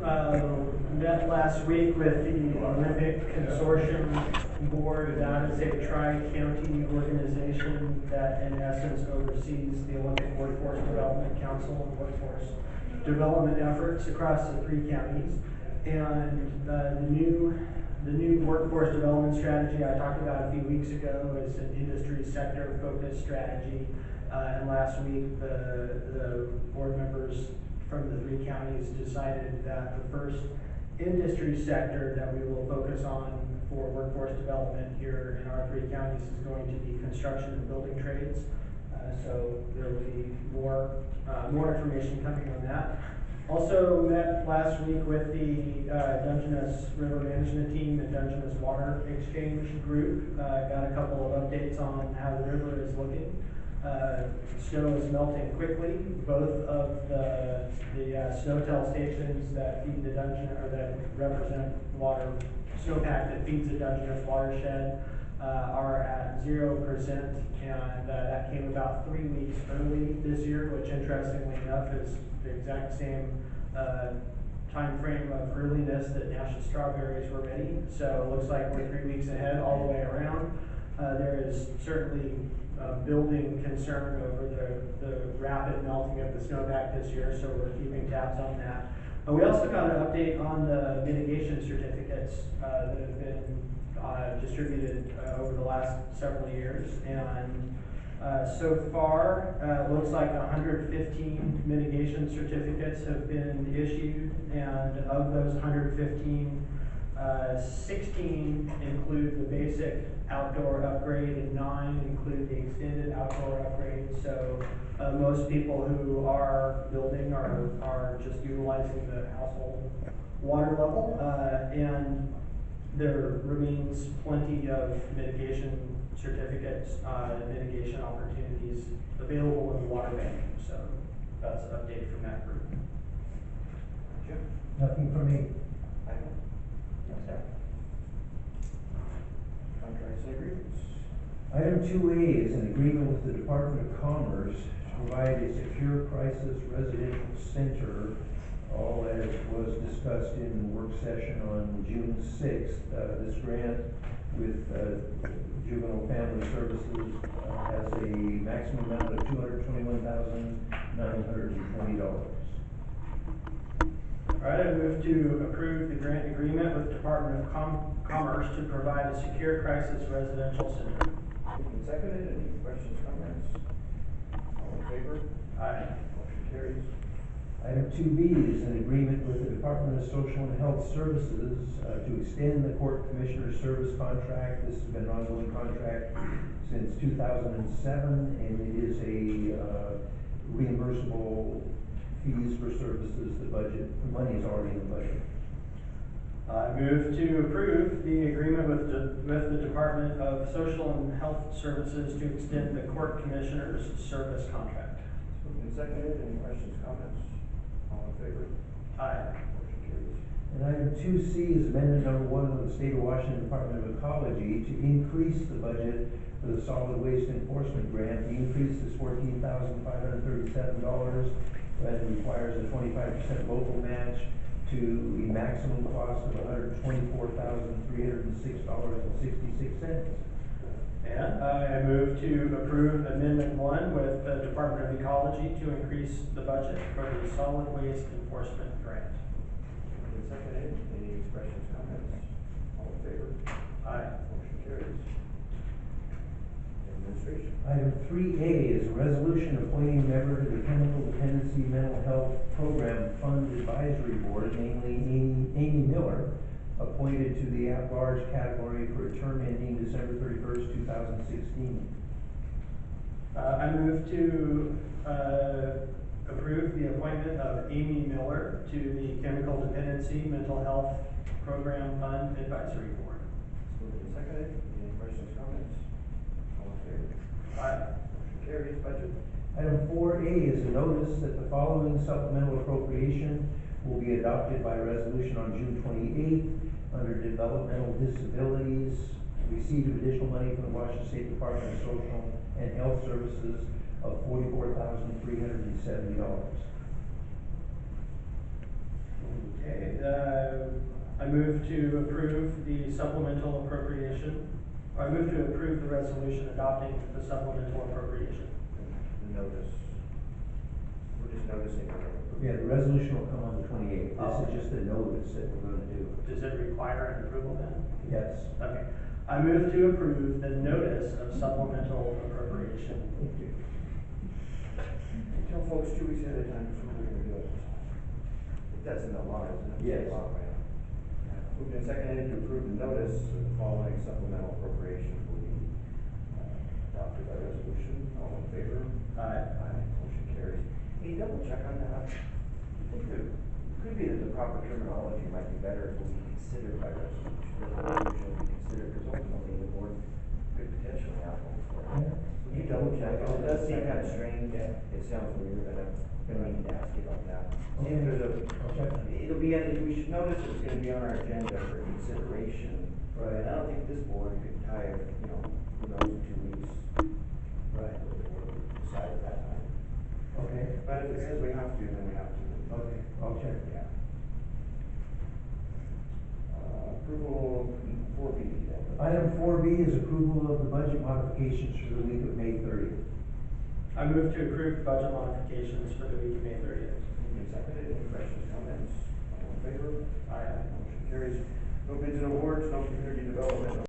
met last week with the Olympic Consortium Board. That is a tri-county organization that in essence oversees the Olympic Workforce Development Council and workforce development efforts across the 3 counties. And the new workforce development strategy I talked about a few weeks ago is an industry sector focused strategy. And last week the board members from the 3 counties decided that the first industry sector that we will focus on for workforce development here in our 3 counties is going to be construction and building trades. So there will be more information coming on that. Also met last week with the Dungeness River Management Team and Dungeness Water Exchange Group. Got a couple of updates on how the river is looking. Snow is melting quickly. Both of the snowtel stations that feed the Dungeness, or that represent water, snowpack that feeds the Dungeness watershed, are at 0%, and that came about 3 weeks early this year, which interestingly enough is the exact same time frame of earliness that Nash's strawberries were ready. So it looks like we're 3 weeks ahead all the way around. There is certainly building concern over the rapid melting of the snowpack this year, so we're keeping tabs on that. We also got an update on the mitigation certificates that have been distributed over the last several years, and so far it looks like 115 mitigation certificates have been issued, and of those 115, 16 include the basic outdoor upgrade and 9 include the extended outdoor upgrade. So most people who are building are just utilizing the household water level, and there remains plenty of mitigation certificates, mitigation opportunities available in the water bank. So that's an update from that group. Jim? Nothing from me. Contracts and agreements. Item 2A is an agreement with the Department of Commerce to provide a secure crisis residential center, all as was discussed in work session on June 6th. This grant with Juvenile Family Services has a maximum amount of $221,920. All right, I move to approve the grant agreement with Department of Commerce to provide a secure crisis residential center. Moved and seconded. Any questions, comments? All in favor? Aye. Motion carries. Item 2B is an agreement with the Department of Social and Health Services to extend the Court Commissioner Service contract. This has been an ongoing contract since 2007, and it is a reimbursable fees for services. The money is already in the budget. I move to approve the agreement with the Department of Social and Health Services to extend the Court Commissioner's Service contract. Moved and seconded. Any questions, comments? All in favor? Aye. Motion carries. And item 2C is amendment number 1 of the State of Washington Department of Ecology to increase the budget for the solid waste enforcement grant. The increase is $14,537. That requires a 25% local match to a maximum cost of $124,306.66. And I move to approve Amendment 1 with the Department of Ecology to increase the budget for the solid waste enforcement grant. Moved and seconded. Any questions, comments? All in favor? Aye. Motion carries. Administration. Item 3A is a resolution appointing a member to the Chemical Dependency Mental Health Program Fund Advisory Board, namely Amy Miller, appointed to the at-large category for a term ending December 31st, 2016. I move to approve the appointment of Amy Miller to the Chemical Dependency Mental Health Program Fund Advisory Board. Moved and seconded. Any questions, comments? All in favor? Aye. Motion carries. Budget. Item 4A is a notice that the following supplemental appropriation will be adopted by resolution on June 28th under developmental disabilities. Receipt of additional money from the Washington State Department of Social and Health Services of $44,370. Okay, I move to approve the supplemental appropriation, or I move to approve the resolution adopting the supplemental appropriation. The notice. We're just noticing. Yeah, the resolution will come on the 28th. This is just a notice that we're gonna do. Does it require an approval then? Yes. Okay. I move to approve the notice of supplemental appropriation. Tell folks 2 weeks ahead of time, so we're gonna do it. That's in the law, isn't it? Yes. Law, right. Moved and seconded to approve the notice of the following supplemental appropriations will be adopted by resolution. All in favor? Aye. Aye. Motion carries. Hey, double check on that. I think there could be that the proper terminology might be better if it will be considered by resolution. Resolution will be considered, because ultimately the board could potentially have one for it. Will you double check? It does seem kind of strange. It sounds weird, and I'm gonna need to ask you about that. See if there's I'll check. it'll be, we should notice it's gonna be on our agenda for consideration. Right. And I don't think this board could tie, who knows, 2 weeks. Right. We'll decide at that time. Okay. But if it says we have to, then we have to. Okay, I'll check. Yeah. Approval 4B then. Item 4B is approval of the budget modifications for the week of May 30th. I move to approve the budget modifications for the week of May 30th. Moved and seconded. Any questions, comments? All in favor? Aye. Motion carries. No bids and awards, no community development, no